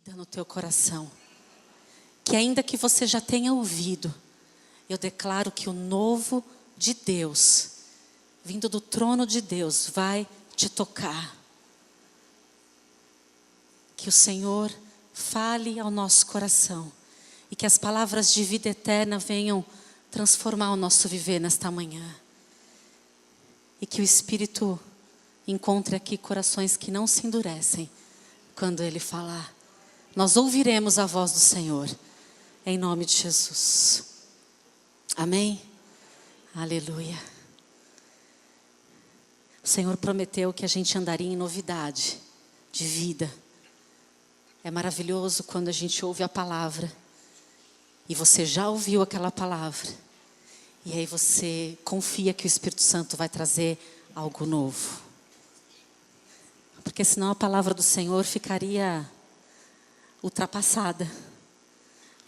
vida no teu coração. Que ainda que você já tenha ouvido, eu declaro que o novo de Deus, vindo do trono de Deus, vai te tocar. Que o Senhor fale ao nosso coração e que as palavras de vida eterna venham transformar o nosso viver nesta manhã. E que o Espírito encontre aqui corações que não se endurecem quando Ele falar. Nós ouviremos a voz do Senhor, em nome de Jesus. Amém? Aleluia. O Senhor prometeu que a gente andaria em novidade de vida. É maravilhoso quando a gente ouve a palavra e você já ouviu aquela palavra e aí você confia que o Espírito Santo vai trazer algo novo. Porque senão a palavra do Senhor ficaria ultrapassada.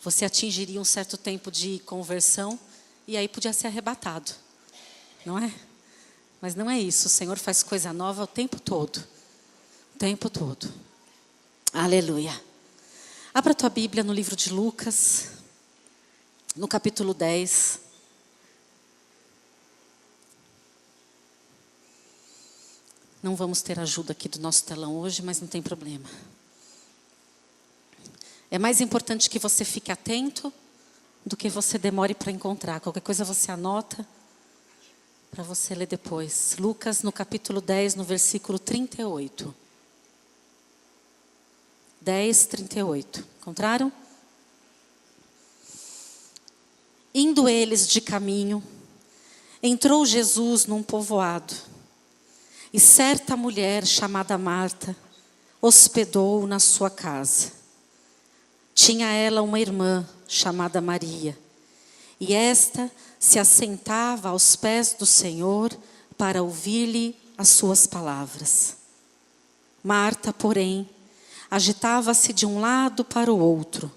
Você atingiria um certo tempo de conversão e aí podia ser arrebatado, não é? Mas não é isso, o Senhor faz coisa nova o tempo todo. O tempo todo. Aleluia. Abra a tua Bíblia no livro de Lucas, no capítulo 10. Não vamos ter ajuda aqui do nosso telão hoje, mas não tem problema. É mais importante que você fique atento do que você demore para encontrar. Qualquer coisa você anota para você ler depois. Lucas, no capítulo 10, no versículo 38. 10, 38. Encontraram? Indo eles de caminho, entrou Jesus num povoado, e certa mulher chamada Marta hospedou-o na sua casa. Tinha ela uma irmã chamada Maria, e esta se assentava aos pés do Senhor para ouvir-lhe as suas palavras. Marta, porém, agitava-se de um lado para o outro,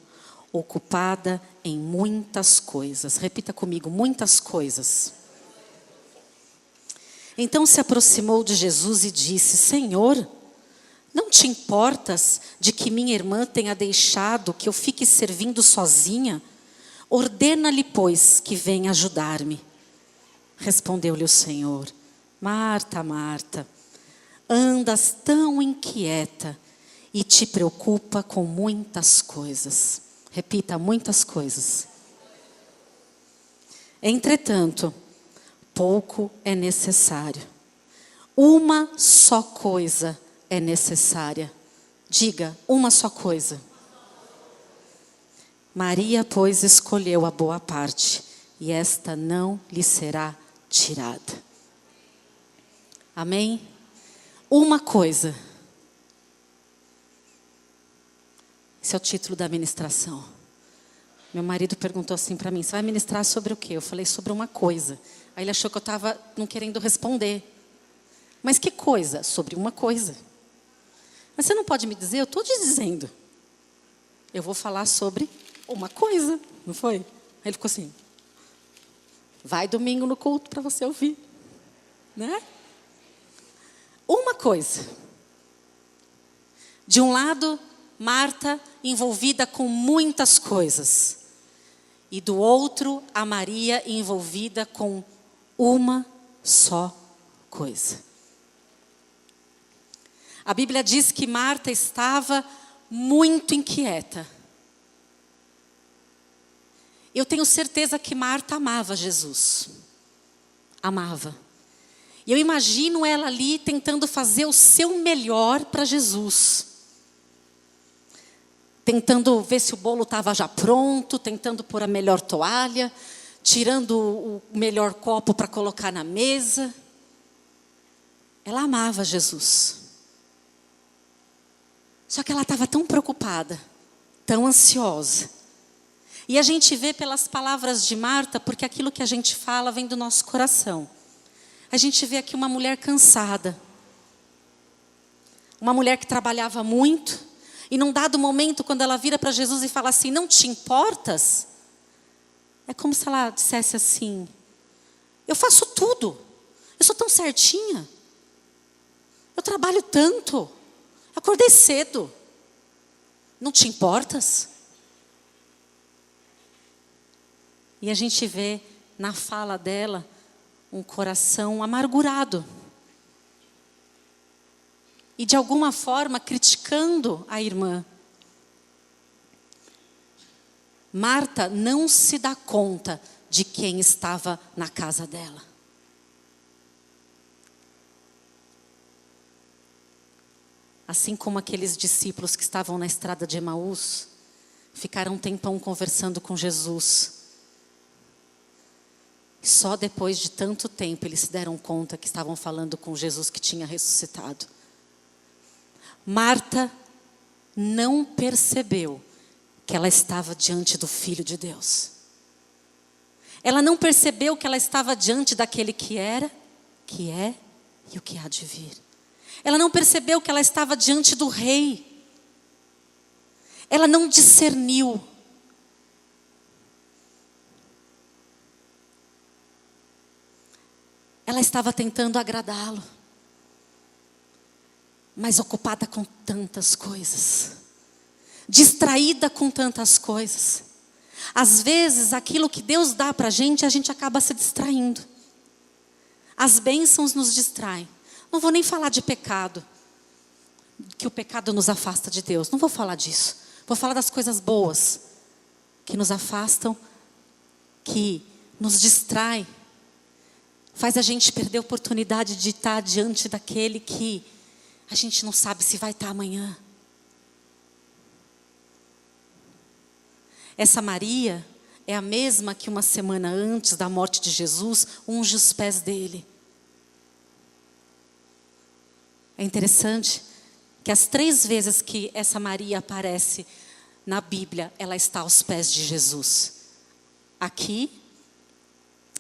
ocupada em muitas coisas. Repita comigo, muitas coisas. Então se aproximou de Jesus e disse: Senhor, não te importas de que minha irmã tenha deixado que eu fique servindo sozinha? Ordena-lhe, pois, que venha ajudar-me. Respondeu-lhe o Senhor: Marta, Marta, andas tão inquieta e te preocupa com muitas coisas. Repita, muitas coisas. Entretanto, pouco é necessário. Uma só coisa é necessária. Diga, uma só coisa. Maria, pois, escolheu a boa parte, e esta não lhe será tirada. Amém? Uma coisa. Esse é o título da ministração. Meu marido perguntou assim para mim: você vai ministrar sobre o quê? Eu falei: sobre uma coisa. Aí ele achou que eu estava não querendo responder. Mas que coisa? Sobre uma coisa. Mas você não pode me dizer? Eu estou te dizendo. Eu vou falar sobre uma coisa, não foi? Aí ele ficou assim: vai domingo no culto para você ouvir, né? Uma coisa. De um lado, Marta envolvida com muitas coisas. E do outro, a Maria envolvida com uma só coisa. A Bíblia diz que Marta estava muito inquieta. Eu tenho certeza que Marta amava Jesus. Amava. E eu imagino ela ali tentando fazer o seu melhor para Jesus. Tentando ver se o bolo estava já pronto, tentando pôr a melhor toalha, tirando o melhor copo para colocar na mesa. Ela amava Jesus. Só que ela estava tão preocupada, tão ansiosa. E a gente vê pelas palavras de Marta, porque aquilo que a gente fala vem do nosso coração. A gente vê aqui uma mulher cansada. Uma mulher que trabalhava muito. E num dado momento, quando ela vira para Jesus e fala assim: não te importas? É como se ela dissesse assim: eu faço tudo. Eu sou tão certinha. Eu trabalho tanto. Acordei cedo. Não te importas? E a gente vê na fala dela um coração amargurado. E de alguma forma criticando a irmã. Marta não se dá conta de quem estava na casa dela. Assim como aqueles discípulos que estavam na estrada de Emaús, ficaram um tempão conversando com Jesus. Só depois de tanto tempo eles se deram conta que estavam falando com Jesus que tinha ressuscitado. Marta não percebeu que ela estava diante do Filho de Deus. Ela não percebeu que ela estava diante daquele que era, que é e o que há de vir. Ela não percebeu que ela estava diante do Rei. Ela não discerniu. Ela estava tentando agradá-lo, mas ocupada com tantas coisas, distraída com tantas coisas. Às vezes, aquilo que Deus dá para a gente acaba se distraindo. As bênçãos nos distraem. Não vou nem falar de pecado, que o pecado nos afasta de Deus. Não vou falar disso. Vou falar das coisas boas, que nos afastam, que nos distraem. Faz a gente perder a oportunidade de estar diante daquele que a gente não sabe se vai estar amanhã. Essa Maria é a mesma que uma semana antes da morte de Jesus unge os pés dele. É interessante que as 3 vezes que essa Maria aparece na Bíblia, ela está aos pés de Jesus. Aqui,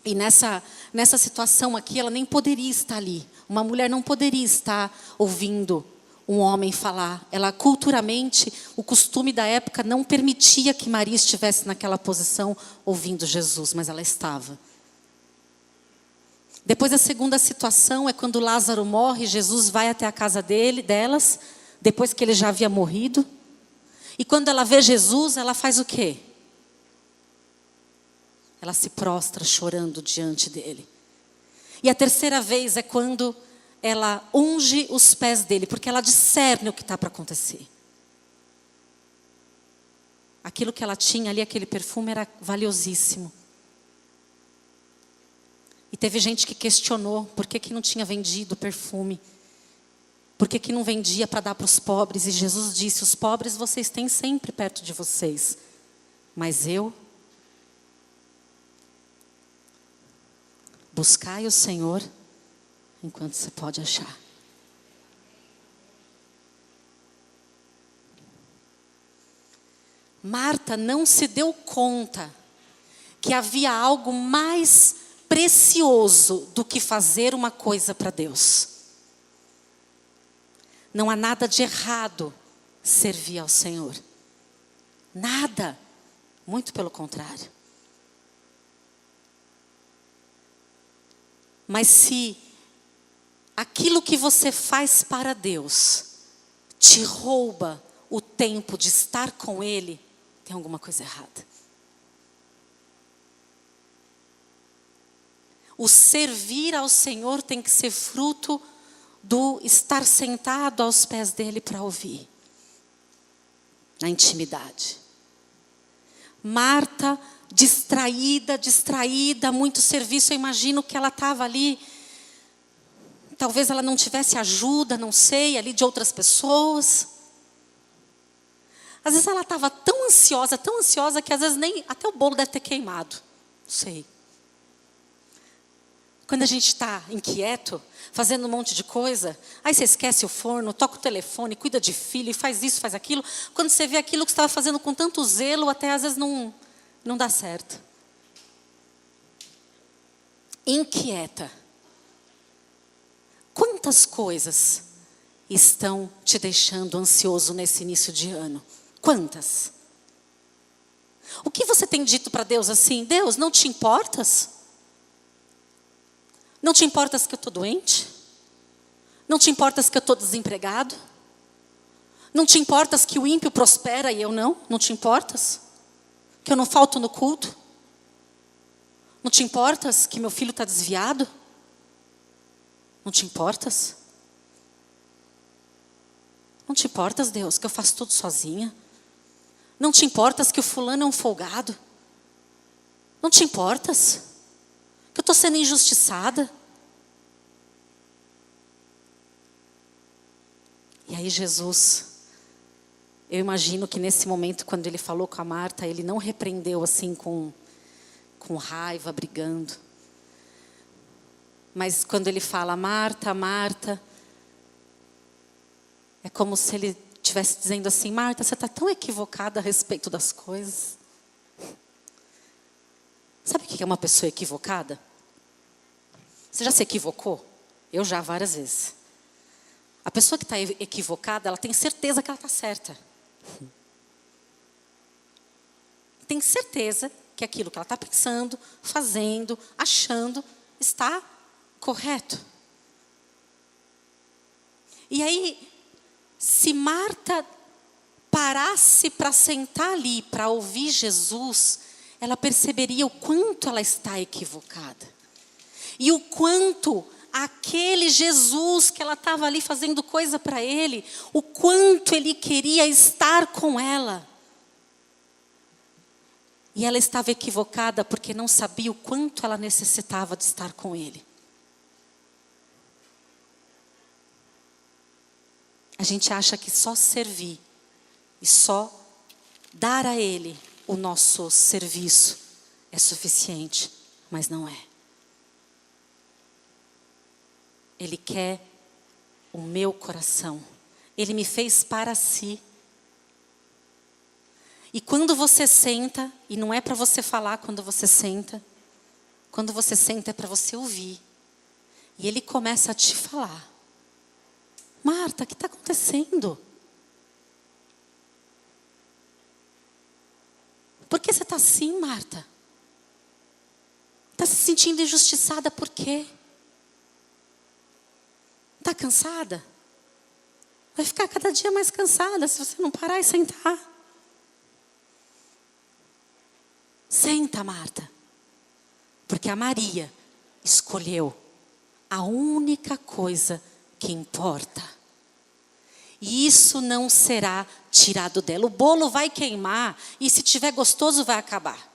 e nessa situação aqui, ela nem poderia estar ali. Uma mulher não poderia estar ouvindo um homem falar. Ela, culturalmente, o costume da época não permitia que Maria estivesse naquela posição ouvindo Jesus, mas ela estava. Depois a segunda situação é quando Lázaro morre, Jesus vai até a casa delas, depois que ele já havia morrido. E quando ela vê Jesus, ela faz o quê? Ela se prostra chorando diante dele. E a terceira vez é quando ela unge os pés dele, porque ela discerne o que está para acontecer. Aquilo que ela tinha ali, aquele perfume, era valiosíssimo. E teve gente que questionou por que não tinha vendido o perfume. Por que não vendia para dar para os pobres? E Jesus disse: os pobres vocês têm sempre perto de vocês, mas eu... Buscai o Senhor enquanto você pode achar. Marta não se deu conta que havia algo mais precioso do que fazer uma coisa para Deus. Não há nada de errado servir ao Senhor. Nada. Muito pelo contrário. Mas se aquilo que você faz para Deus te rouba o tempo de estar com Ele, tem alguma coisa errada. O servir ao Senhor tem que ser fruto do estar sentado aos pés dEle para ouvir. Na intimidade. Marta, distraída, muito serviço. Eu imagino que ela estava ali. Talvez ela não tivesse ajuda, não sei, ali de outras pessoas. Às vezes ela estava tão ansiosa que às vezes nem até o bolo deve ter queimado. Não sei. Quando a gente está inquieto, fazendo um monte de coisa, aí você esquece o forno, toca o telefone, cuida de filho, faz isso, faz aquilo. Quando você vê aquilo que você estava fazendo com tanto zelo, até às vezes não dá certo. Inquieta. Quantas coisas estão te deixando ansioso nesse início de ano? Quantas? O que você tem dito para Deus assim? Deus, não te importas? Não te importas que eu estou doente? Não te importas que eu estou desempregado? Não te importas que o ímpio prospera e eu não? Não te importas? Que eu não falto no culto? Não te importas que meu filho está desviado? Não te importas? Não te importas, Deus, que eu faço tudo sozinha? Não te importas que o fulano é um folgado? Não te importas que eu estou sendo injustiçada? E aí Jesus, eu imagino que nesse momento, quando ele falou com a Marta, ele não repreendeu assim com raiva, brigando. Mas quando ele fala, Marta, Marta, é como se ele estivesse dizendo assim, Marta, você está tão equivocada a respeito das coisas. Sabe o que é uma pessoa equivocada? Você já se equivocou? Eu já, várias vezes. A pessoa que está equivocada, ela tem certeza que ela está certa. Tem certeza que aquilo que ela está pensando, fazendo, achando, está correto. E aí, se Marta parasse para sentar ali, para ouvir Jesus, ela perceberia o quanto ela está equivocada. E o quanto aquele Jesus que ela estava ali fazendo coisa para ele, o quanto ele queria estar com ela. E ela estava equivocada porque não sabia o quanto ela necessitava de estar com ele. A gente acha que só servir e só dar a ele o nosso serviço é suficiente, mas não é. Ele quer o meu coração. Ele me fez para si. E quando você senta, e não é para você falar quando você senta é para você ouvir. E ele começa a te falar. Marta, o que está acontecendo? Por que você está assim, Marta? Está se sentindo injustiçada por quê? Está cansada? Vai ficar cada dia mais cansada se você não parar e sentar. Senta, Marta. Porque a Maria escolheu a única coisa que importa. E isso não será tirado dela. O bolo vai queimar e se tiver gostoso vai acabar.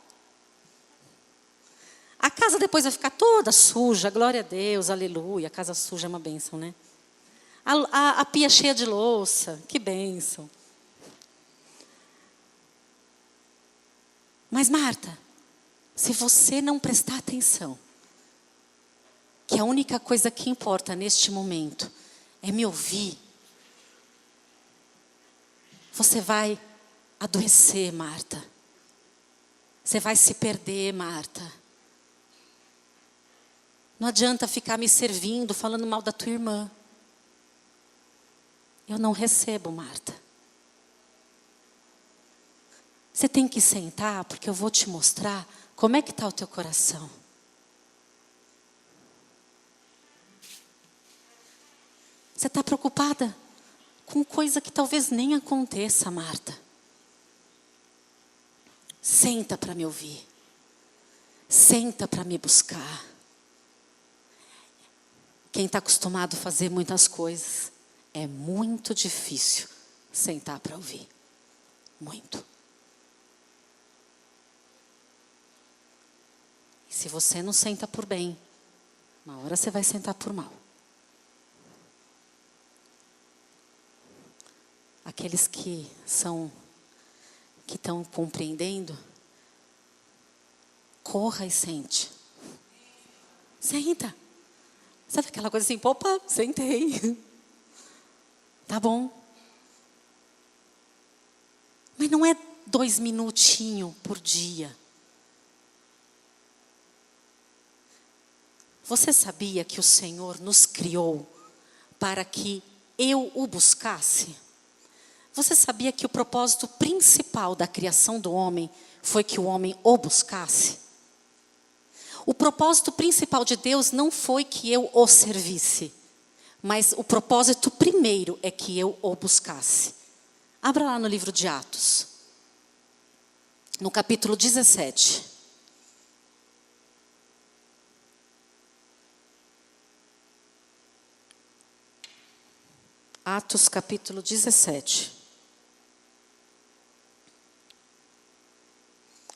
A casa depois vai ficar toda suja, glória a Deus, aleluia. A casa suja é uma bênção, né? A pia cheia de louça, que bênção. Mas Marta, se você não prestar atenção, que a única coisa que importa neste momento é me ouvir, você vai adoecer, Marta. Você vai se perder, Marta. Não adianta ficar me servindo, falando mal da tua irmã. Eu não recebo, Marta. Você tem que sentar, porque eu vou te mostrar como é que está o teu coração. Você está preocupada com coisa que talvez nem aconteça, Marta. Senta para me ouvir. Senta para me buscar. Quem está acostumado a fazer muitas coisas, é muito difícil sentar para ouvir. Muito. E se você não senta por bem, uma hora você vai sentar por mal. Aqueles que estão compreendendo, corra e sente. Senta. Sabe aquela coisa assim, opa, sentei. Tá bom. Mas não é 2 minutinhos por dia. Você sabia que o Senhor nos criou para que eu o buscasse? Você sabia que o propósito principal da criação do homem foi que o homem o buscasse? O propósito principal de Deus não foi que eu o servisse, mas o propósito primeiro é que eu o buscasse. Abra lá no livro de Atos, no capítulo 17. Atos, capítulo 17.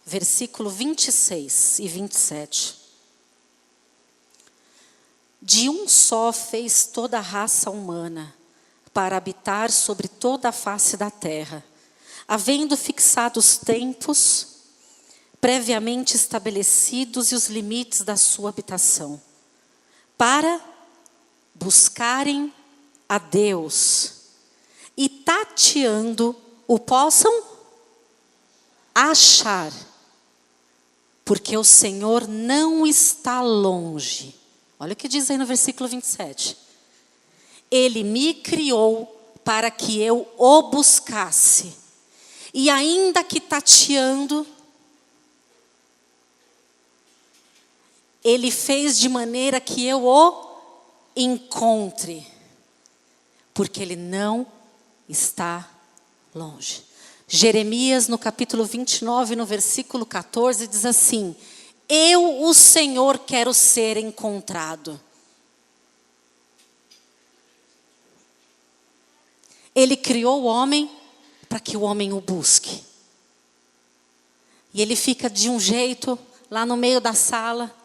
Versículo 26 e 27. De um só fez toda a raça humana, para habitar sobre toda a face da terra, havendo fixado os tempos previamente estabelecidos e os limites da sua habitação, para buscarem a Deus e tateando o possam achar, porque o Senhor não está longe. Olha o que diz aí no versículo 27. Ele me criou para que eu o buscasse. E ainda que tateando, Ele fez de maneira que eu o encontre. Porque Ele não está longe. Jeremias, no capítulo 29, no versículo 14, diz assim: eu, o Senhor, quero ser encontrado. Ele criou o homem para que o homem o busque. E ele fica de um jeito lá no meio da sala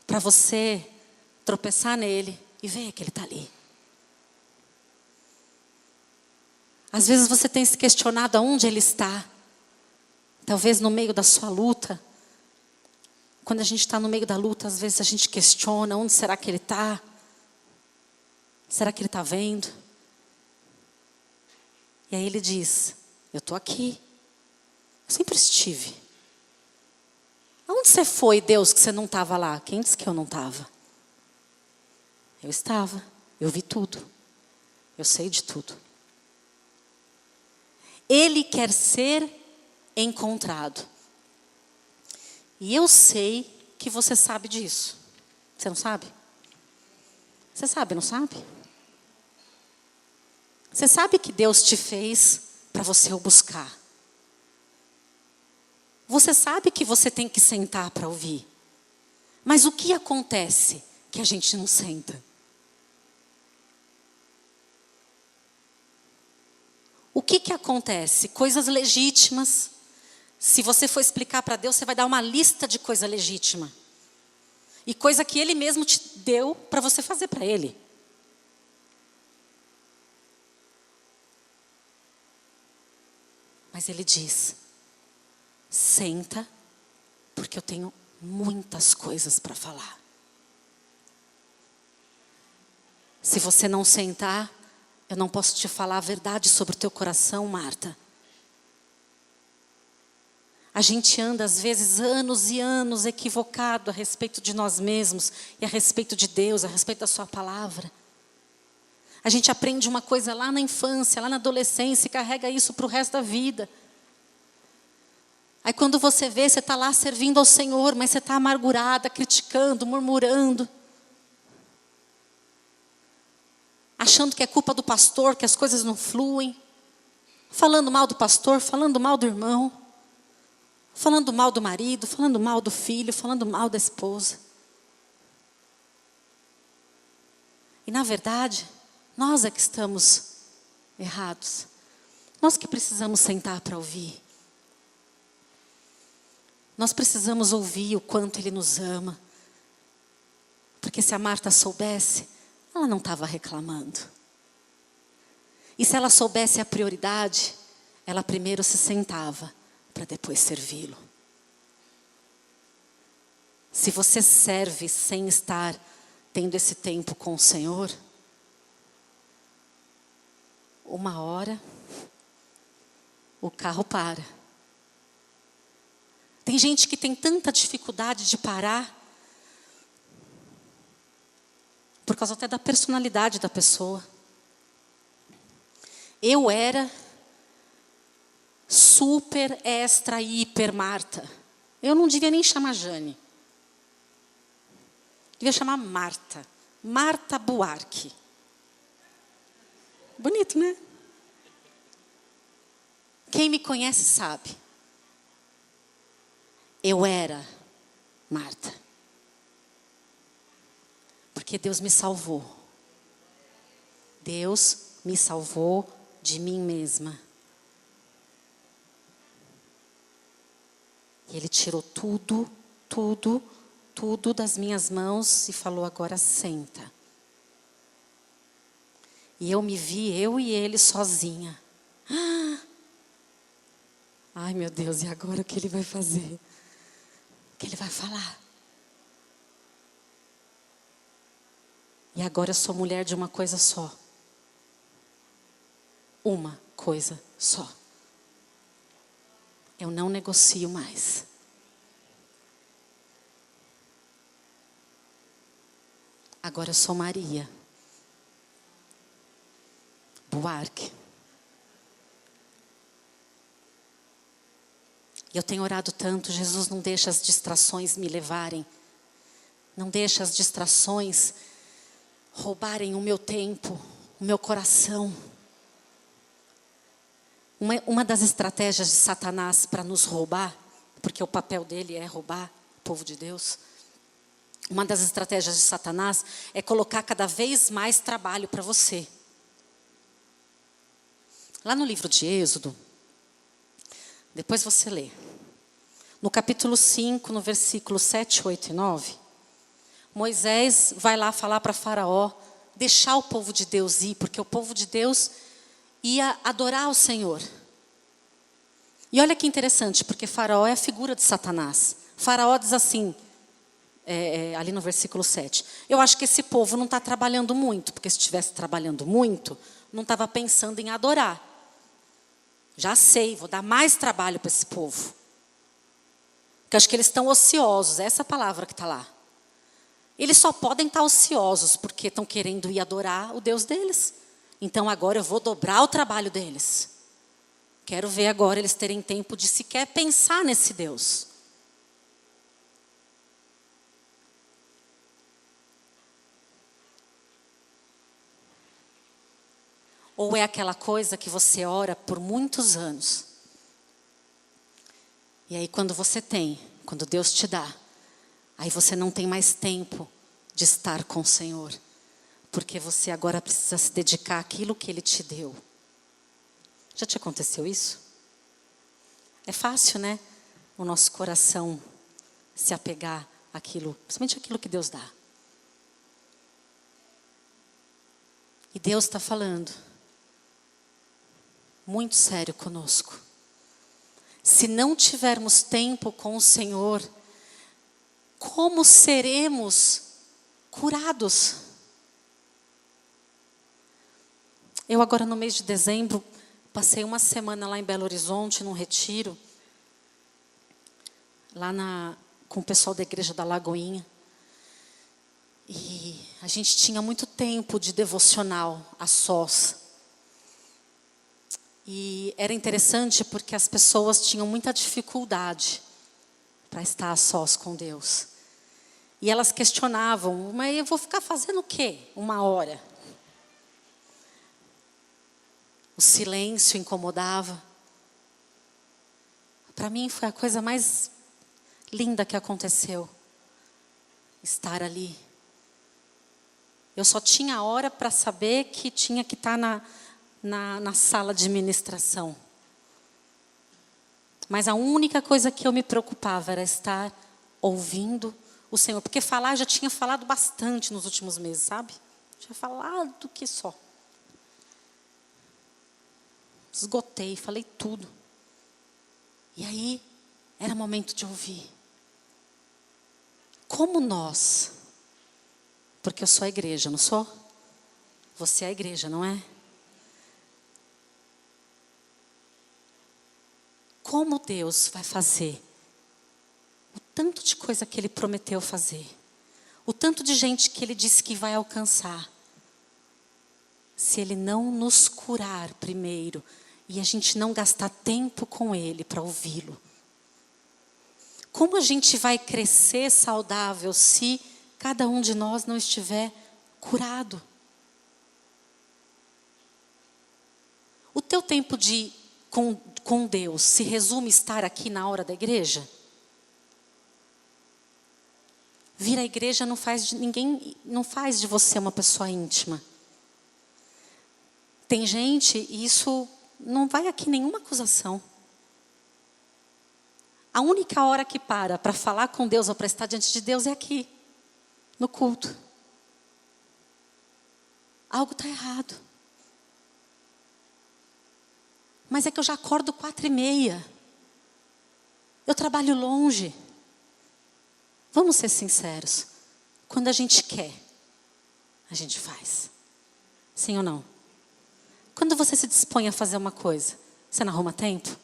para você tropeçar nele e ver que ele está ali. Às vezes você tem se questionado aonde ele está. Talvez no meio da sua luta. Quando a gente está no meio da luta, às vezes a gente questiona onde será que ele está? Será que ele está vendo? E aí ele diz: eu estou aqui. Eu sempre estive. Aonde você foi, Deus, que você não estava lá? Quem disse que eu não estava? Eu estava. Eu vi tudo. Eu sei de tudo. Ele quer ser encontrado. E eu sei que você sabe disso. Você não sabe? Você sabe, não sabe? Você sabe que Deus te fez para você o buscar. Você sabe que você tem que sentar para ouvir. Mas o que acontece que a gente não senta? O que acontece? Coisas legítimas. Se você for explicar para Deus, você vai dar uma lista de coisa legítima. E coisa que Ele mesmo te deu para você fazer para Ele. Mas Ele diz: senta, porque eu tenho muitas coisas para falar. Se você não sentar, eu não posso te falar a verdade sobre o teu coração, Marta. A gente anda, às vezes, anos e anos equivocado a respeito de nós mesmos e a respeito de Deus, a respeito da sua palavra. A gente aprende uma coisa lá na infância, lá na adolescência e carrega isso para o resto da vida. Aí quando você vê, você está lá servindo ao Senhor, mas você está amargurada, criticando, murmurando. Achando que é culpa do pastor, que as coisas não fluem. Falando mal do pastor, falando mal do irmão. Falando mal do marido, falando mal do filho, falando mal da esposa. E na verdade, nós é que estamos errados. Nós que precisamos sentar para ouvir. Nós precisamos ouvir o quanto Ele nos ama. Porque se a Marta soubesse, ela não estava reclamando. E se ela soubesse a prioridade, ela primeiro se sentava para depois servi-lo. Se você serve sem estar tendo esse tempo com o Senhor, uma hora o carro para. Tem gente que tem tanta dificuldade de parar, por causa até da personalidade da pessoa. Eu era super, extra, hiper Marta. Eu não devia nem chamar Jane. Devia chamar Marta. Marta Buarque. Bonito, né? Quem me conhece sabe. Eu era Marta. Porque Deus me salvou. Deus me salvou de mim mesma. E Ele tirou tudo das minhas mãos e falou: agora senta. E eu me vi, eu e Ele sozinha. Ai, meu Deus, e agora o que Ele vai fazer? O que Ele vai falar? E agora eu sou mulher de uma coisa só. Uma coisa só. Eu não negocio mais. Agora eu sou Maria Buarque. E eu tenho orado tanto: Jesus, não deixa as distrações me levarem. Não deixa as distrações roubarem o meu tempo, o meu coração. Uma das estratégias de Satanás para nos roubar, porque o papel dele é roubar o povo de Deus. Uma das estratégias de Satanás é colocar cada vez mais trabalho para você. Lá no livro de Êxodo, depois você lê. No capítulo 5, no versículo 7, 8 e 9, Moisés vai lá falar para Faraó deixar o povo de Deus ir, porque o povo de Deus ia adorar o Senhor. E olha que interessante, porque Faraó é a figura de Satanás. Faraó diz assim, ali no versículo 7, eu acho que esse povo não está trabalhando muito, porque se estivesse trabalhando muito, não estava pensando em adorar. Já sei, vou dar mais trabalho para esse povo. Porque eu acho que eles estão ociosos, é essa palavra que está lá. Eles só podem estar ociosos porque estão querendo ir adorar o Deus deles. Então agora eu vou dobrar o trabalho deles. Quero ver agora eles terem tempo de sequer pensar nesse Deus. Ou é aquela coisa que você ora por muitos anos. E aí quando Deus te dá, aí você não tem mais tempo de estar com o Senhor. Porque você agora precisa se dedicar àquilo que Ele te deu. Já te aconteceu isso? É fácil, né? O nosso coração se apegar àquilo, principalmente àquilo que Deus dá. E Deus está falando muito sério conosco. Se não tivermos tempo com o Senhor, como seremos curados? Eu agora no mês de dezembro, passei uma semana lá em Belo Horizonte, num retiro, lá com o pessoal da igreja da Lagoinha. E a gente tinha muito tempo de devocional a sós. E era interessante porque as pessoas tinham muita dificuldade para estar a sós com Deus. E elas questionavam, mas eu vou ficar fazendo o quê? 1 hora. O silêncio incomodava. Para mim foi a coisa mais linda que aconteceu. Estar ali. Eu só tinha hora para saber que tinha que estar na sala de ministração. Mas a única coisa que eu me preocupava era estar ouvindo o Senhor. Porque falar, eu já tinha falado bastante nos últimos meses, sabe? Tinha falado que só. Esgotei, falei tudo. E aí, era momento de ouvir. Como nós, porque eu sou a igreja, não sou? Você é a igreja, não é? Como Deus vai fazer o tanto de coisa que Ele prometeu fazer, o tanto de gente que Ele disse que vai alcançar, se Ele não nos curar primeiro e a gente não gastar tempo com Ele para ouvi-lo? Como a gente vai crescer saudável se cada um de nós não estiver curado? O teu tempo com Deus se resume estar aqui na hora da igreja? Vir à igreja não faz de você uma pessoa íntima. Tem gente, e isso não vai aqui nenhuma acusação. A única hora que para falar com Deus ou para estar diante de Deus é aqui, no culto. Algo está errado. Mas é que eu já acordo 4h30. Eu trabalho longe. Vamos ser sinceros. Quando a gente quer, a gente faz. Sim ou não? Quando você se dispõe a fazer uma coisa, você não arruma tempo?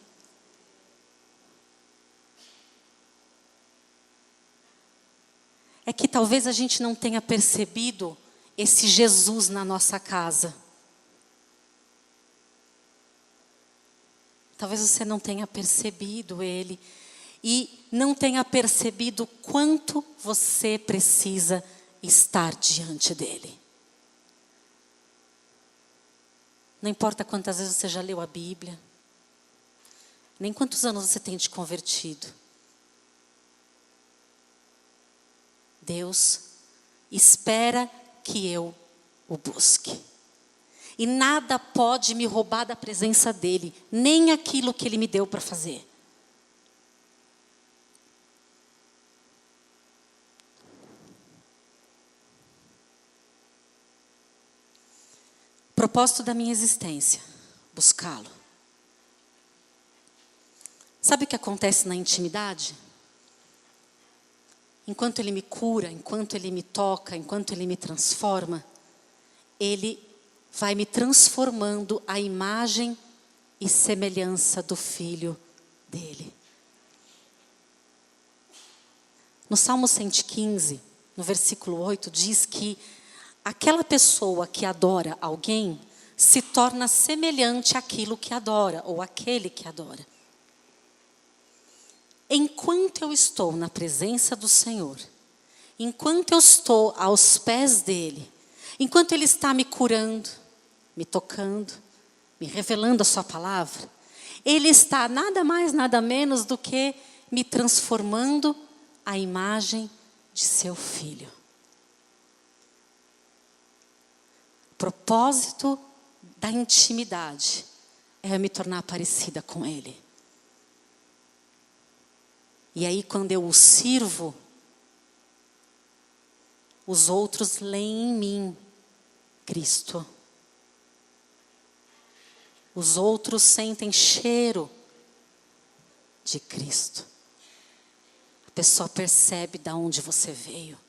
É que talvez a gente não tenha percebido esse Jesus na nossa casa. Talvez você não tenha percebido Ele e não tenha percebido quanto você precisa estar diante dEle. Não importa quantas vezes você já leu a Bíblia, nem quantos anos você tem de convertido. Deus espera que eu o busque. E nada pode me roubar da presença dEle, nem aquilo que Ele me deu para fazer. O propósito da minha existência, buscá-lo. Sabe o que acontece na intimidade? Enquanto Ele me cura, enquanto Ele me toca, enquanto Ele me transforma, Ele vai me transformando à imagem e semelhança do Filho dEle. No Salmo 115, no versículo 8, diz que aquela pessoa que adora alguém se torna semelhante àquilo que adora, ou àquele que adora. Enquanto eu estou na presença do Senhor, enquanto eu estou aos pés dEle, enquanto Ele está me curando, me tocando, me revelando a sua palavra, Ele está nada mais, nada menos do que me transformando à imagem de seu Filho. O propósito da intimidade é eu me tornar parecida com Ele. E aí, quando eu o sirvo, os outros leem em mim Cristo. Os outros sentem cheiro de Cristo. A pessoa percebe de onde você veio.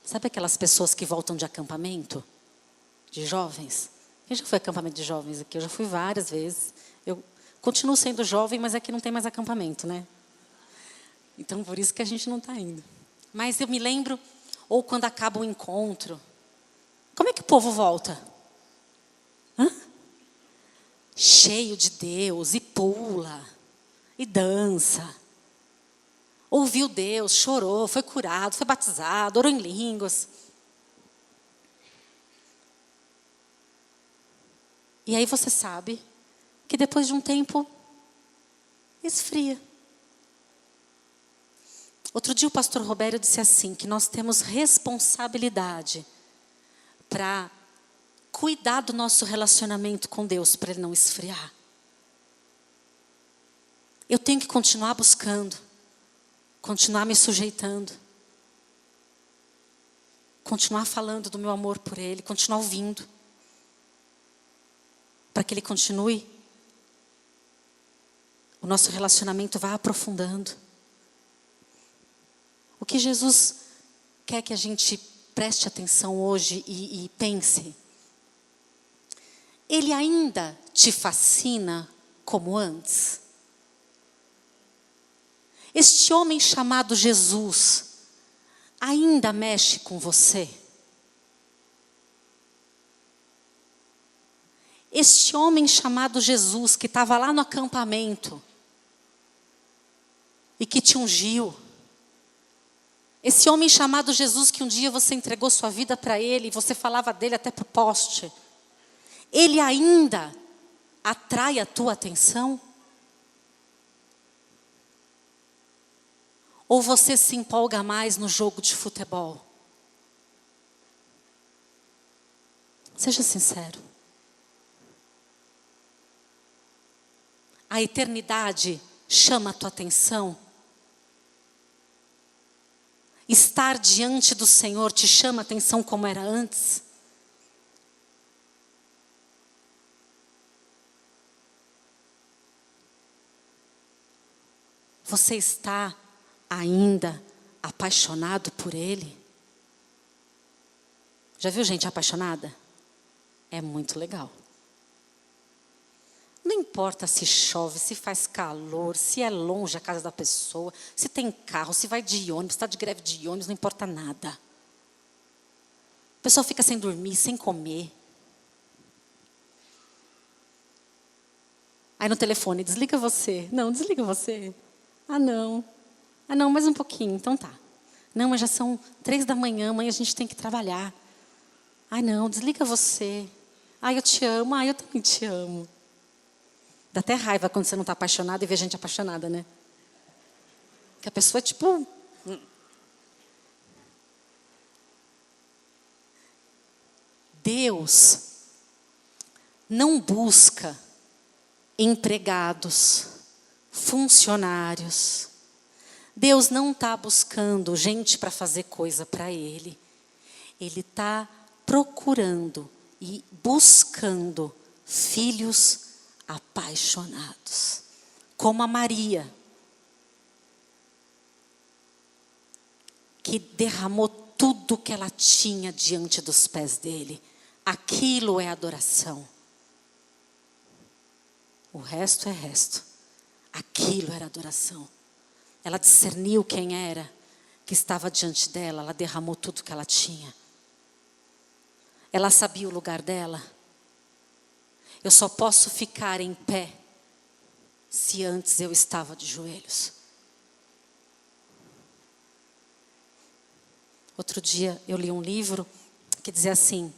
Sabe aquelas pessoas que voltam de acampamento? De jovens? Quem já foi acampamento de jovens aqui? Eu já fui várias vezes. Eu continuo sendo jovem, mas aqui não tem mais acampamento, né? Então, por isso que a gente não está indo. Mas eu me lembro, ou quando acaba o encontro, como é que o povo volta? Cheio de Deus, e pula, e dança. Ouviu Deus, chorou, foi curado, foi batizado, orou em línguas. E aí você sabe que depois de um tempo, esfria. Outro dia o pastor Robério disse assim, que nós temos responsabilidade para cuidar do nosso relacionamento com Deus, para ele não esfriar. Eu tenho que continuar buscando, continuar me sujeitando, continuar falando do meu amor por Ele, continuar ouvindo, para que Ele continue, o nosso relacionamento vá aprofundando. O que Jesus quer que a gente preste atenção hoje e pense. Ele ainda te fascina como antes? Este homem chamado Jesus ainda mexe com você? Este homem chamado Jesus que estava lá no acampamento e que te ungiu. Esse homem chamado Jesus que um dia você entregou sua vida para Ele e você falava dele até para o poste. ele ainda atrai a tua atenção? Ou você se empolga mais no jogo de futebol? Seja sincero. A eternidade chama a tua atenção? Estar diante do Senhor te chama a atenção como era antes? Você está ainda apaixonado por Ele? Já viu gente apaixonada? É muito legal. Não importa se chove, se faz calor, se é longe a casa da pessoa, se tem carro, se vai de ônibus, se está de greve de ônibus, não importa nada. A pessoa fica sem dormir, sem comer. Aí no telefone, desliga você. Não, desliga você. Ah, não, mais um pouquinho, então tá. Não, mas já são 3 da manhã, amanhã a gente tem que trabalhar. Ai, não, desliga você. Ai, eu te amo, ai, eu também te amo. Dá até raiva quando você não está apaixonado e vê gente apaixonada, né? Que a pessoa é tipo... Deus não busca empregados, funcionários. Deus não está buscando gente para fazer coisa para Ele. Ele está procurando e buscando filhos apaixonados, como a Maria, que derramou tudo que ela tinha diante dos pés dele. Aquilo é adoração. O resto é resto. Aquilo era adoração. Ela discerniu quem era que estava diante dela, ela derramou tudo que ela tinha. Ela sabia o lugar dela. Eu só posso ficar em pé se antes eu estava de joelhos. Outro dia eu li um livro que dizia assim: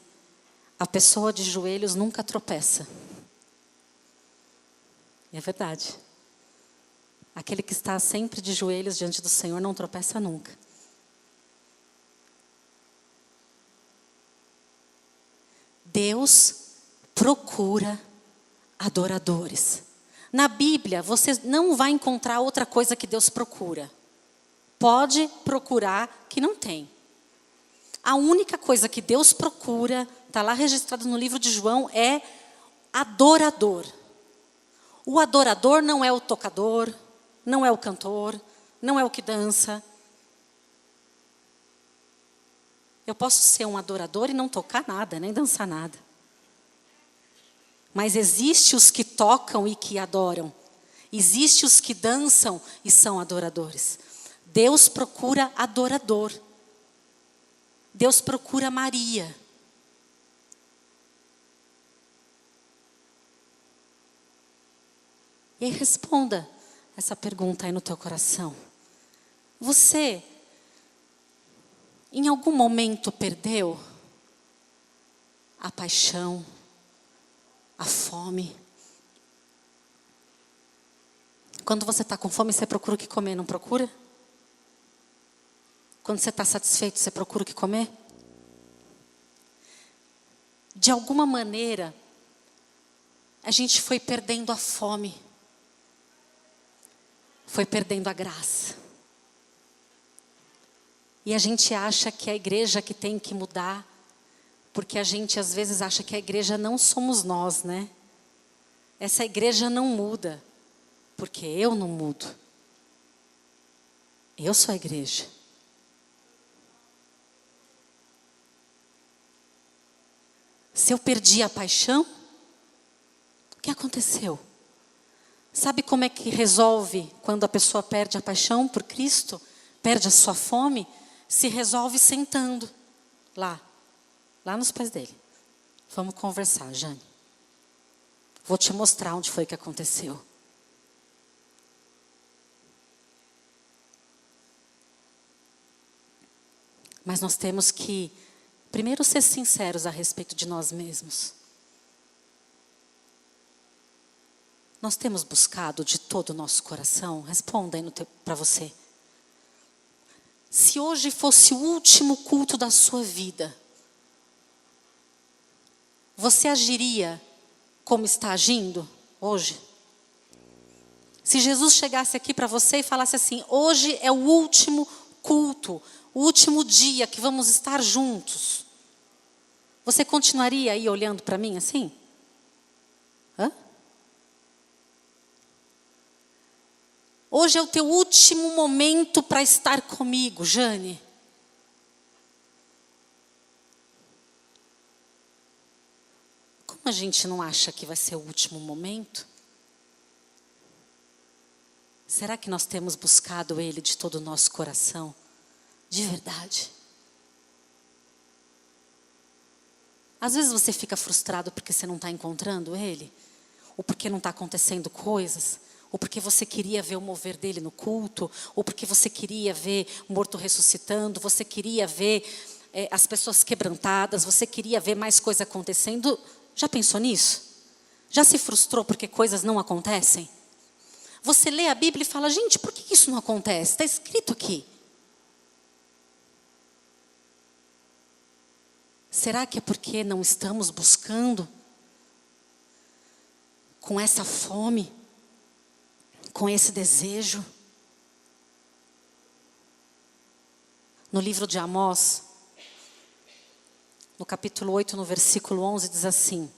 a pessoa de joelhos nunca tropeça. E é verdade. Aquele que está sempre de joelhos diante do Senhor não tropeça nunca. Deus procura adoradores. Na Bíblia, você não vai encontrar outra coisa que Deus procura. Pode procurar que não tem. A única coisa que Deus procura, está lá registrado no livro de João, é adorador. O adorador não é o tocador, não é o cantor, não é o que dança. Eu posso ser um adorador e não tocar nada, nem dançar nada. Mas existe os que tocam e que adoram. Existe os que dançam e são adoradores. Deus procura adorador. Deus procura Maria. E aí responda essa pergunta aí no teu coração. Você, em algum momento, perdeu a paixão, a fome? Quando você está com fome, você procura o que comer, não procura? Quando você está satisfeito, você procura o que comer? De alguma maneira, a gente foi perdendo a fome. Foi perdendo a graça. E a gente acha que é a igreja que tem que mudar, porque a gente às vezes acha que a igreja não somos nós, né? Essa igreja não muda, porque eu não mudo. Eu sou a igreja. Se eu perdi a paixão, o que aconteceu? Sabe como é que resolve quando a pessoa perde a paixão por Cristo? Perde a sua fome? Se resolve sentando lá nos pés dele. Vamos conversar, Jane. Vou te mostrar onde foi que aconteceu. Mas nós temos que, primeiro, ser sinceros a respeito de nós mesmos. Nós temos buscado de todo o nosso coração? Responda aí para você. Se hoje fosse o último culto da sua vida, você agiria como está agindo hoje? Se Jesus chegasse aqui para você e falasse assim: hoje é o último culto, o último dia que vamos estar juntos, você continuaria aí olhando para mim assim? Hã? Hoje é o teu último momento para estar comigo, Jane. Como a gente não acha que vai ser o último momento? Será que nós temos buscado Ele de todo o nosso coração? De verdade? Às vezes você fica frustrado porque você não está encontrando Ele, ou porque não está acontecendo coisas, ou porque você queria ver o mover dele no culto, ou porque você queria ver o morto ressuscitando, você queria ver as pessoas quebrantadas, você queria ver mais coisa acontecendo. Já pensou nisso? Já se frustrou porque coisas não acontecem? Você lê a Bíblia e fala: gente, por que isso não acontece? Está escrito aqui. Será que é porque não estamos buscando com essa fome, com esse desejo? No livro de Amós, no capítulo 8, no versículo 11, diz assim: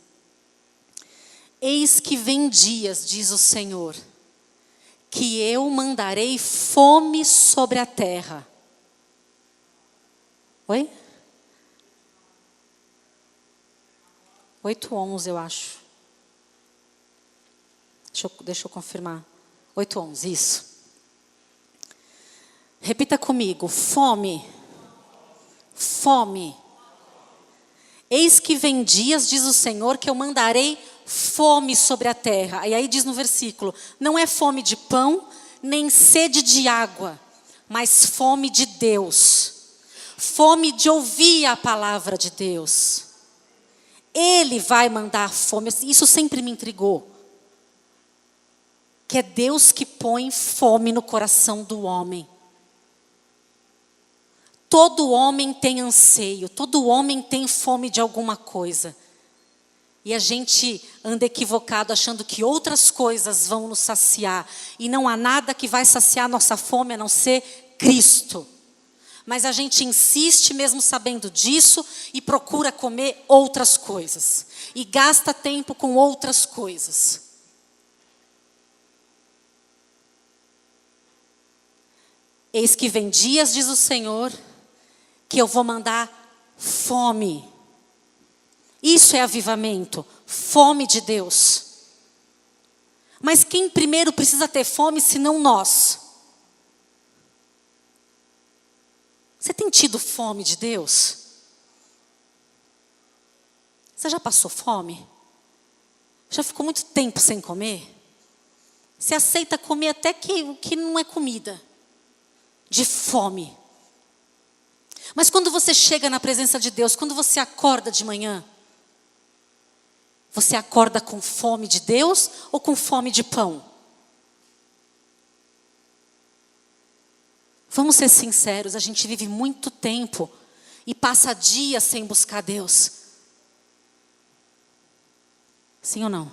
eis que vem dias, diz o Senhor, que eu mandarei fome sobre a terra. Oi? 8:11, eu acho. Deixa eu confirmar. 8:11, isso. Repita comigo: fome. Fome. Eis que vem dias, diz o Senhor, que eu mandarei fome sobre a terra. E aí diz no versículo: não é fome de pão, nem sede de água, mas fome de Deus. Fome de ouvir a palavra de Deus. Ele vai mandar fome. Isso sempre me intrigou. Que é Deus que põe fome no coração do homem. Todo homem tem anseio, todo homem tem fome de alguma coisa. E a gente anda equivocado achando que outras coisas vão nos saciar. E não há nada que vai saciar nossa fome a não ser Cristo. Mas a gente insiste mesmo sabendo disso e procura comer outras coisas. E gasta tempo com outras coisas. Eis que vem dias, diz o Senhor, que eu vou mandar fome. Isso é avivamento, fome de Deus. Mas quem primeiro precisa ter fome, senão nós? Você tem tido fome de Deus? Você já passou fome? Já ficou muito tempo sem comer? Você aceita comer até que não é comida, de fome. Mas quando você chega na presença de Deus, quando você acorda de manhã, você acorda com fome de Deus ou com fome de pão? Vamos ser sinceros, a gente vive muito tempo e passa dias sem buscar Deus. Sim ou não?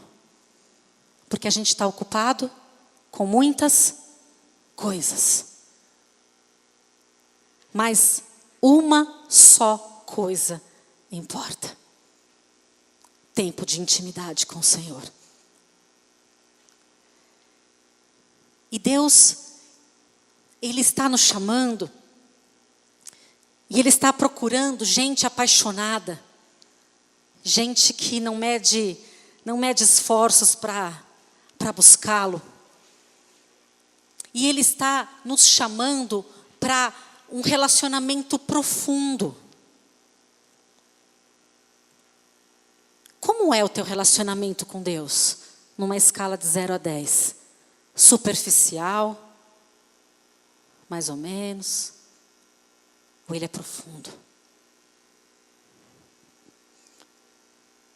Porque a gente está ocupado com muitas coisas. Mas uma só coisa importa: tempo de intimidade com o Senhor. E Deus, Ele está nos chamando, e Ele está procurando gente apaixonada, gente que não mede esforços para buscá-lo. E Ele está nos chamando para um relacionamento profundo. Como é o teu relacionamento com Deus? Numa escala de 0 a 10. Superficial? Mais ou menos? Ou ele é profundo?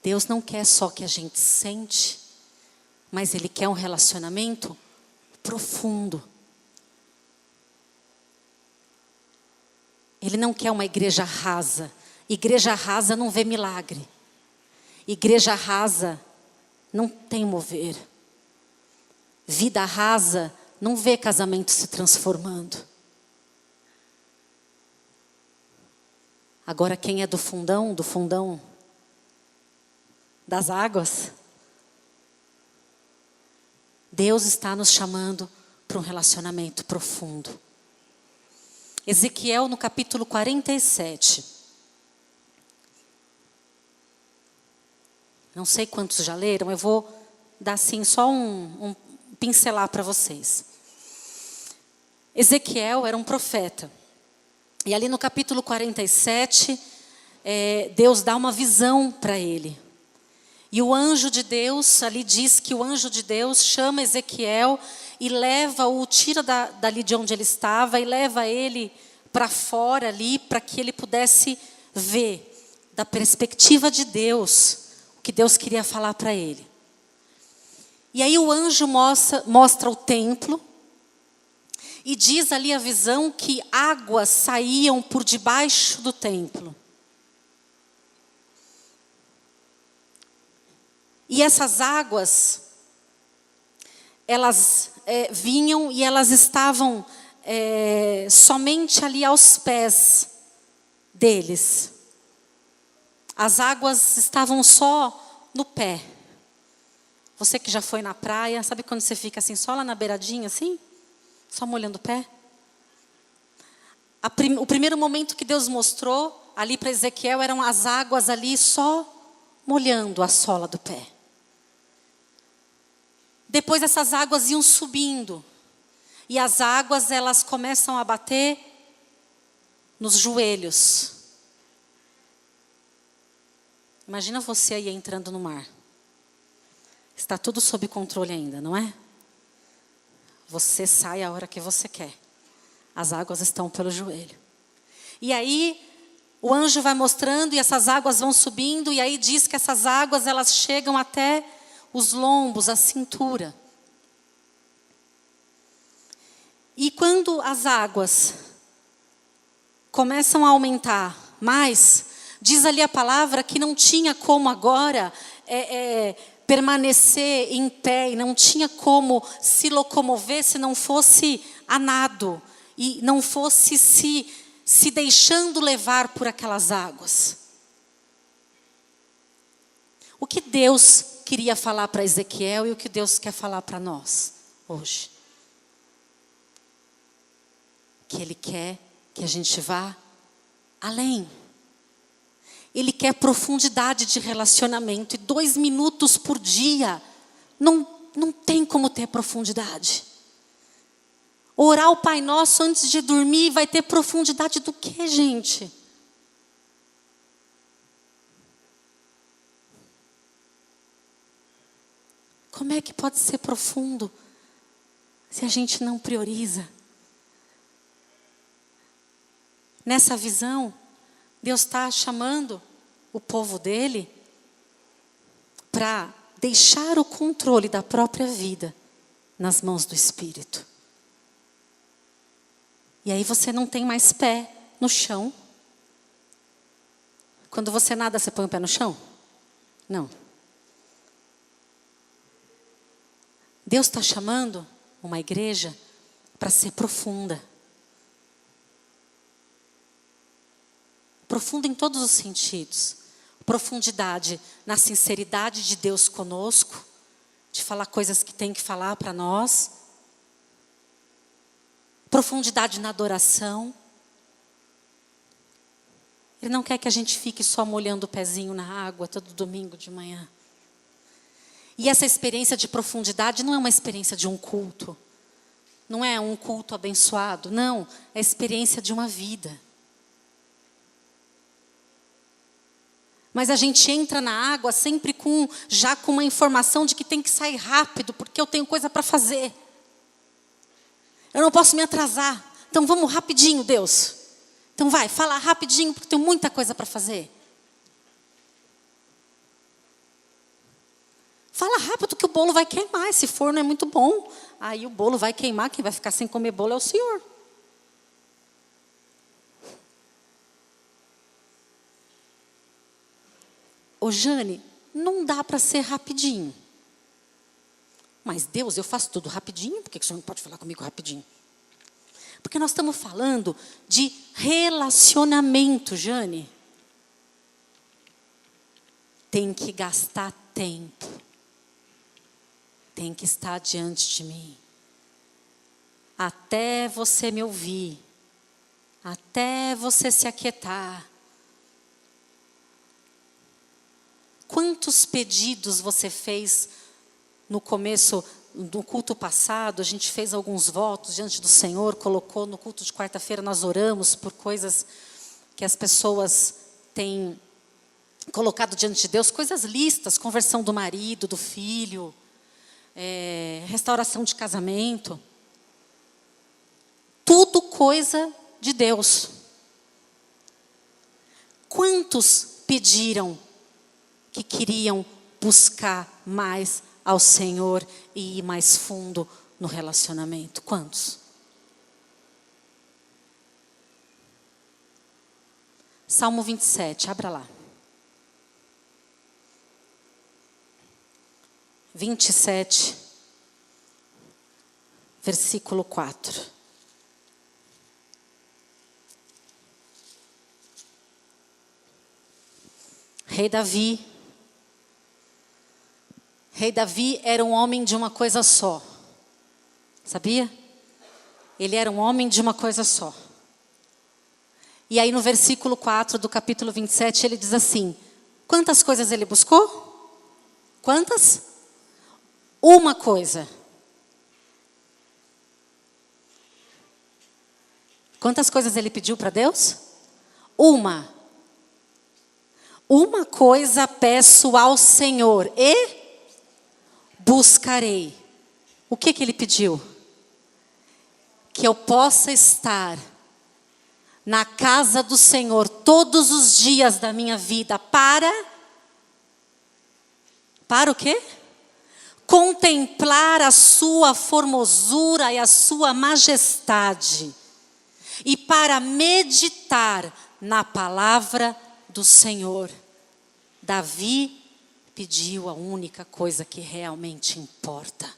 Deus não quer só que a gente sente, mas Ele quer um relacionamento profundo. Ele não quer uma igreja rasa. Igreja rasa não vê milagre. Igreja rasa não tem mover. Vida rasa não vê casamento se transformando. Agora quem é do fundão das águas, Deus está nos chamando para um relacionamento profundo. Ezequiel no capítulo 47. Não sei quantos já leram, eu vou dar assim só um pincelar para vocês. Ezequiel era um profeta. E ali no capítulo 47, Deus dá uma visão para ele. E o anjo de Deus, ali diz que o anjo de Deus chama Ezequiel e leva-o, tira dali de onde ele estava e leva ele para fora ali, para que ele pudesse ver, da perspectiva de Deus, o que Deus queria falar para ele. E aí o anjo mostra o templo, e diz ali a visão que águas saíam por debaixo do templo. E essas águas, elas vinham e elas estavam somente ali aos pés deles. As águas estavam só no pé. Você que já foi na praia, sabe quando você fica assim, só lá na beiradinha, assim? Só molhando o pé? O primeiro momento que Deus mostrou ali para Ezequiel eram as águas ali só molhando a sola do pé. Depois essas águas iam subindo. E as águas, elas começam a bater nos joelhos. Imagina você aí entrando no mar. Está tudo sob controle ainda, não é? Você sai a hora que você quer. As águas estão pelo joelho. E aí, o anjo vai mostrando e essas águas vão subindo. E aí diz que essas águas, elas chegam até os lombos, a cintura. E quando as águas começam a aumentar mais, diz ali a palavra que não tinha como agora permanecer em pé, e não tinha como se locomover se não fosse a nado, e não fosse se deixando levar por aquelas águas. O que Deus queria falar para Ezequiel e o que Deus quer falar para nós hoje? Que Ele quer que a gente vá além. Ele quer profundidade de relacionamento. E 2 minutos por dia não tem como ter profundidade. Orar o Pai Nosso antes de dormir vai ter profundidade do quê, gente? Como é que pode ser profundo se a gente não prioriza? Nessa visão, Deus está chamando o povo dele para deixar o controle da própria vida nas mãos do Espírito. E aí você não tem mais pé no chão. Quando você nada, você põe o pé no chão? Não. Deus está chamando uma igreja para ser profunda. Profunda em todos os sentidos. Profundidade na sinceridade de Deus conosco, de falar coisas que tem que falar para nós. Profundidade na adoração. Ele não quer que a gente fique só molhando o pezinho na água todo domingo de manhã. E essa experiência de profundidade não é uma experiência de um culto. Não é um culto abençoado. Não, é a experiência de uma vida. Mas a gente entra na água sempre já com uma informação de que tem que sair rápido, porque eu tenho coisa para fazer. Eu não posso me atrasar. Então vamos rapidinho, Deus. Então vai, fala rapidinho, porque tenho muita coisa para fazer. Fala porque o bolo vai queimar, esse forno é muito bom. Aí o bolo vai queimar, quem vai ficar sem comer bolo é o senhor. Ô Jane, não dá para ser rapidinho. Mas Deus, eu faço tudo rapidinho, por que o senhor não pode falar comigo rapidinho? Porque nós estamos falando de relacionamento, Jane. Tem que gastar tempo. Tem que estar diante de mim. Até você me ouvir. Até você se aquietar. Quantos pedidos você fez no começo do culto passado? A gente fez alguns votos diante do Senhor, colocou no culto de quarta-feira, nós oramos por coisas que as pessoas têm colocado diante de Deus, coisas listas, conversão do marido, do filho, restauração de casamento. Tudo coisa de Deus. Quantos pediram que queriam buscar mais ao Senhor e ir mais fundo no relacionamento? Quantos? Salmo 27, abra lá. 27, versículo 4. Rei Davi era um homem de uma coisa só. Sabia? Ele era um homem de uma coisa só. E aí no versículo 4 do capítulo 27, ele diz assim: quantas coisas ele buscou? Quantas? Uma coisa. Quantas coisas ele pediu para Deus? Uma. Uma coisa peço ao Senhor e buscarei. O que ele pediu? Que eu possa estar na casa do Senhor todos os dias da minha vida para o quê? Contemplar a sua formosura e a sua majestade. E para meditar na palavra do Senhor. Davi pediu a única coisa que realmente importa.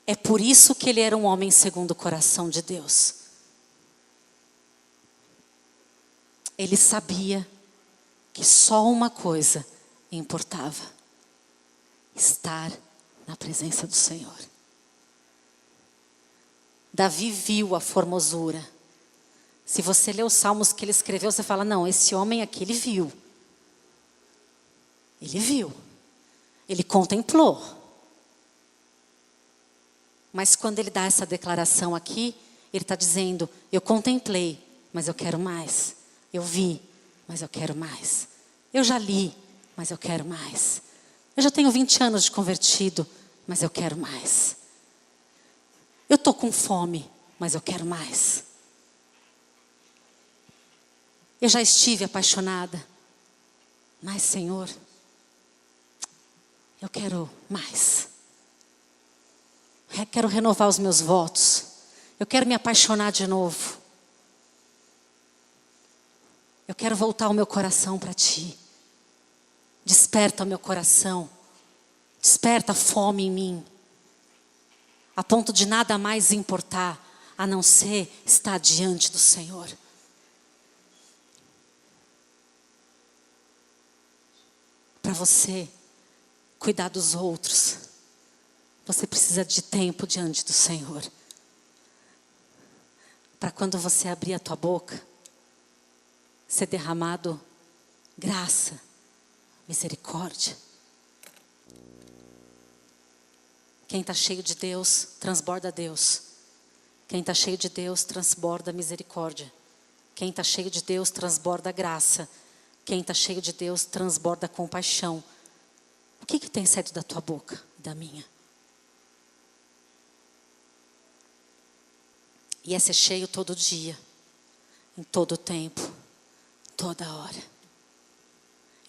É por isso que ele era um homem segundo o coração de Deus. Ele sabia que só uma coisa importava: estar na presença do Senhor. Davi viu a formosura. Se você ler os salmos que ele escreveu, você fala: não, esse homem aqui, ele viu. Ele viu. Ele contemplou. Mas quando ele dá essa declaração aqui, ele está dizendo: eu contemplei, mas eu quero mais. Eu vi, mas eu quero mais. Eu já li, mas eu quero mais. Eu já tenho 20 anos de convertido, mas eu quero mais. Eu estou com fome, mas eu quero mais. Eu já estive apaixonada, mas Senhor, eu quero mais. Eu quero renovar os meus votos. Eu quero me apaixonar de novo. Eu quero voltar o meu coração para Ti. Desperta o meu coração. Desperta a fome em mim. A ponto de nada mais importar, a não ser estar diante do Senhor. Para você cuidar dos outros, você precisa de tempo diante do Senhor. Para quando você abrir a tua boca, ser derramado graça, misericórdia. Quem está cheio de Deus, transborda Deus. Quem está cheio de Deus, transborda misericórdia. Quem está cheio de Deus, transborda graça. Quem está cheio de Deus, transborda compaixão. O que tem saído da tua boca e da minha? E é ser cheio todo dia, em todo tempo, toda hora.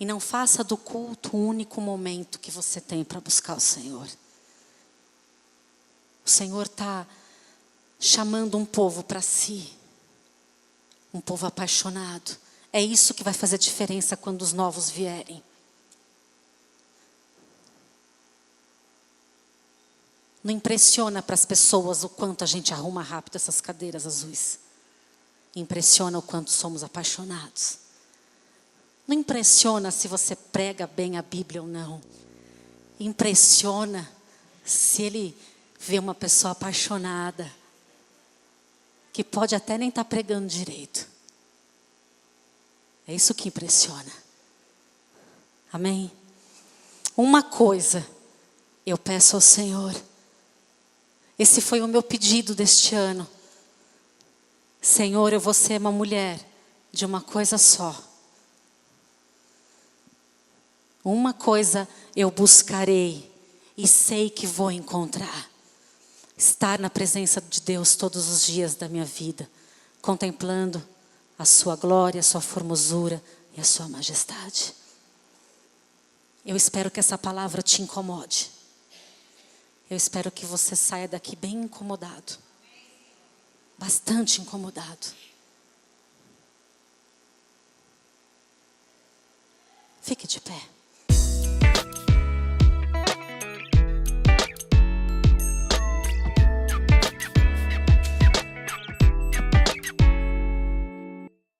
E não faça do culto o único momento que você tem para buscar o Senhor. O Senhor está chamando um povo para si. Um povo apaixonado. É isso que vai fazer diferença quando os novos vierem. Não impressiona para as pessoas o quanto a gente arruma rápido essas cadeiras azuis. Impressiona o quanto somos apaixonados. Não impressiona se você prega bem a Bíblia ou não. Impressiona se ele vê uma pessoa apaixonada, que pode até nem estar pregando direito. É isso que impressiona. Amém? Uma coisa eu peço ao Senhor. Esse foi o meu pedido deste ano. Senhor, eu vou ser uma mulher de uma coisa só. Uma coisa eu buscarei e sei que vou encontrar. Estar na presença de Deus todos os dias da minha vida, contemplando a sua glória, a sua formosura e a sua majestade. Eu espero que essa palavra te incomode. Eu espero que você saia daqui bem incomodado. Bastante incomodado. Fique de pé.